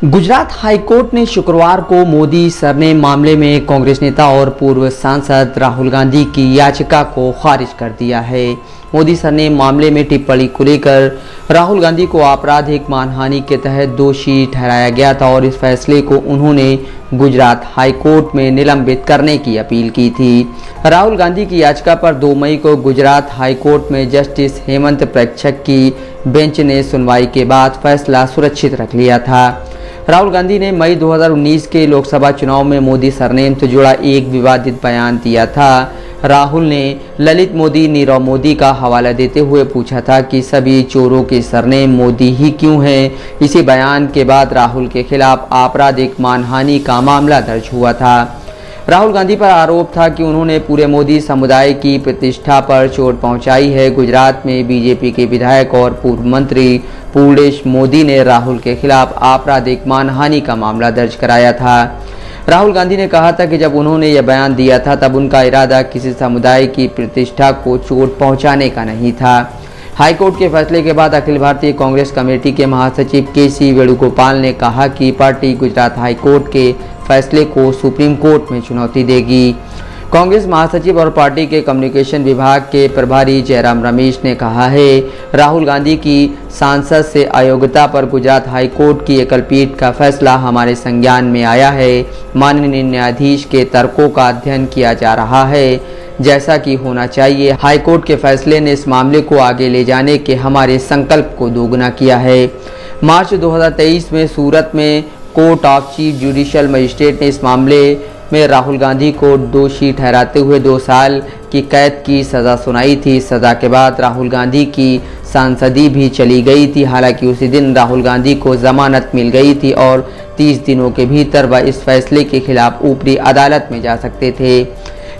Gujarat high court ने शुक्रवार को मोदी सरनेम मामले में कांग्रेस नेता और पूर्व सांसद राहुल गांधी की याचिका को खारिज कर दिया है। मोदी सरनेम मामले में टिप्पणी को लेकर राहुल गांधी को आपराधिक मानहानि के तहत दोषी ठहराया गया था और इस फैसले को उन्होंने गुजरात हाईकोर्ट में निलंबित करने की अपील की थी। राहुल गांधी की याचिका पर 2 मई को गुजरात हाईकोर्ट में जस्टिस हेमंत प्रेक्षक की बेंच ने सुनवाई के बाद फैसला सुरक्षित रख लिया था। राहुल गांधी ने मई 2019 के लोकसभा चुनाव में मोदी सरनेम से जुड़ा एक विवादित बयान दिया था। राहुल ने ललित मोदी, नीरव मोदी का हवाला देते हुए पूछा था कि सभी चोरों के सरनेम मोदी ही क्यों हैं। इसी बयान के बाद राहुल के खिलाफ आपराधिक मानहानि का मामला दर्ज हुआ था। राहुल गांधी पर आरोप था कि उन्होंने पूरे मोदी समुदाय की प्रतिष्ठा पर चोट पहुंचाई है। गुजरात में बीजेपी के विधायक और पूर्व मंत्री पूर्णेश मोदी ने राहुल के खिलाफ आपराधिक मानहानि का मामला दर्ज कराया था। राहुल गांधी ने कहा था कि जब उन्होंने यह बयान दिया था तब उनका इरादा किसी समुदाय की प्रतिष्ठा को चोट पहुंचाने का नहीं था। हाईकोर्ट के फैसले के बाद अखिल भारतीय कांग्रेस कमेटी के महासचिव के.सी. वेणुगोपाल ने कहा कि पार्टी गुजरात हाईकोर्ट के फैसले को सुप्रीम कोर्ट में चुनौती देगी। कांग्रेस महासचिव और पार्टी के कम्युनिकेशन विभाग के प्रभारी जयराम रमेश ने कहा है, राहुल गांधी की सांसद से अयोग्यता पर गुजरात हाईकोर्ट की एकल पीठ का फैसला हमारे संज्ञान में आया है। माननीय न्यायाधीश के तर्कों का अध्ययन किया जा रहा है, जैसा कि होना चाहिए। हाईकोर्ट के फैसले ने इस मामले को आगे ले जाने के हमारे संकल्प को दोगुना किया है। मार्च 2023 में सूरत में court of chief judicial magistrate ने इस मामले में राहुल गांधी को दोषी ठहराते हुए 2 साल की कैद की सज़ा सुनाई थी। सज़ा के बाद राहुल गांधी की सांसदी भी चली गई थी। हालांकि उसी दिन राहुल गांधी को जमानत मिल गई थी और 30 दिनों के भीतर वह इस फैसले के खिलाफ ऊपरी अदालत में जा सकते थे।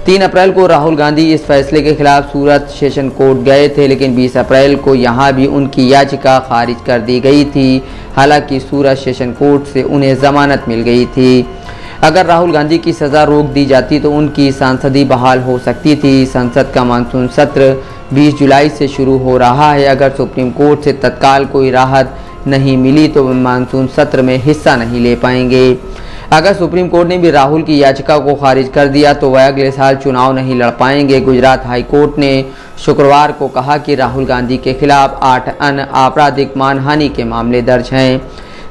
3 अप्रैल को राहुल गांधी इस फैसले के खिलाफ सूरत सेशन कोर्ट गए थे, लेकिन 20 अप्रैल को यहां भी उनकी याचिका खारिज कर दी गई थी। हालांकि सूरत सेशन कोर्ट से उन्हें जमानत मिल गई थी। अगर राहुल गांधी की सज़ा रोक दी जाती तो उनकी सांसदी बहाल हो सकती थी। संसद का मानसून सत्र 20 जुलाई से शुरू हो रहा है। अगर सुप्रीम कोर्ट से तत्काल कोई राहत नहीं मिली तो वे मानसून सत्र में हिस्सा नहीं ले पाएंगे। अगर सुप्रीम कोर्ट ने भी राहुल की याचिका को खारिज कर दिया तो वह अगले साल चुनाव नहीं लड़ पाएंगे। गुजरात हाईकोर्ट ने शुक्रवार को कहा कि राहुल गांधी के खिलाफ 8 अन्य आपराधिक मानहानि के मामले दर्ज हैं।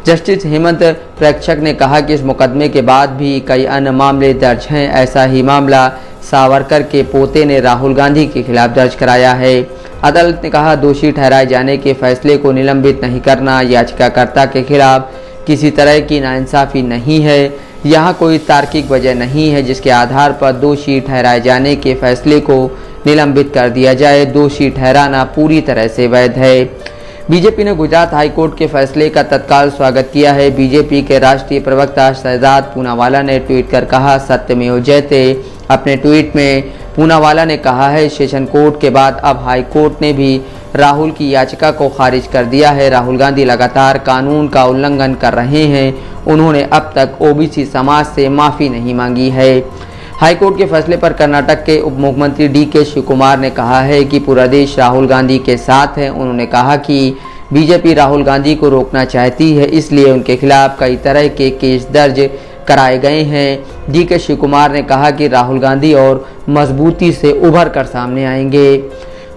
जस्टिस हेमंत प्रेक्षक ने कहा कि इस मुकदमे के बाद भी कई अन्य मामले दर्ज हैं। ऐसा ही मामला सावरकर के पोते ने राहुल गांधी के खिलाफ दर्ज कराया है। अदालत ने कहा, दोषी ठहराए जाने के फैसले को निलंबित नहीं करना याचिकाकर्ता के खिलाफ किसी तरह की नाइंसाफ़ी नहीं है। यहाँ कोई तार्किक वजह नहीं है जिसके आधार पर दोषी ठहराए जाने के फैसले को निलंबित कर दिया जाए। दोषी ठहराना पूरी तरह से वैध है। बीजेपी ने गुजरात हाईकोर्ट के फैसले का तत्काल स्वागत किया है। बीजेपी के राष्ट्रीय प्रवक्ता शहजाद पूनावाला ने ट्वीट कर कहा, सत्यमेव जयते। अपने ट्वीट में पूनावाला ने कहा है, सेशन कोर्ट के बाद अब हाईकोर्ट ने भी राहुल की याचिका को खारिज कर दिया है। राहुल गांधी लगातार कानून का उल्लंघन कर रहे हैं। उन्होंने अब तक ओबीसी समाज से माफ़ी नहीं मांगी है। हाईकोर्ट के फैसले पर कर्नाटक के उप मुख्यमंत्री डी.के. शिवकुमार ने कहा है कि पूरा देश राहुल गांधी के साथ है। उन्होंने कहा कि बीजेपी राहुल गांधी को रोकना चाहती है, इसलिए उनके खिलाफ कई तरह के केस दर्ज कराए गए हैं। डी.के. शिवकुमार ने कहा कि राहुल गांधी और मजबूती से उभर कर सामने आएंगे।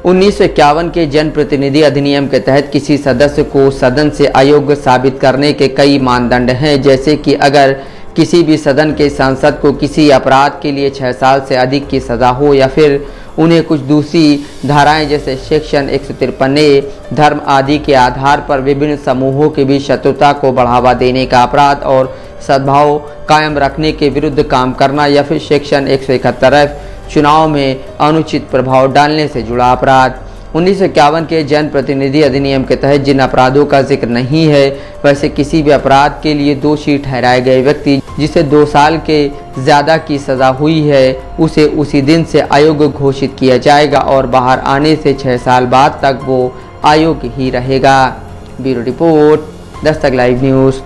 1951 के जनप्रतिनिधि अधिनियम के तहत किसी सदस्य को सदन से अयोग्य साबित करने के कई मानदंड हैं, जैसे कि अगर किसी भी सदन के सांसद को किसी अपराध के लिए 6 साल से अधिक की सज़ा हो या फिर उन्हें कुछ दूसरी धाराएं जैसे सेक्शन 153 धर्म आदि के आधार पर विभिन्न समूहों के बीच शत्रुता को बढ़ावा देने का अपराध और सद्भाव कायम रखने के विरुद्ध काम करना या फिर सेक्शन 171 चुनाव में अनुचित प्रभाव डालने से जुड़ा अपराध। 1951 के जनप्रतिनिधि अधिनियम के तहत जिन अपराधों का जिक्र नहीं है, वैसे किसी भी अपराध के लिए दोषी ठहराए गए व्यक्ति जिसे 2 साल के ज़्यादा की सज़ा हुई है उसे उसी दिन से अयोग्य घोषित किया जाएगा और बाहर आने से 6 साल बाद तक वो अयोग्य ही रहेगा। Bureau report, Dastak live news.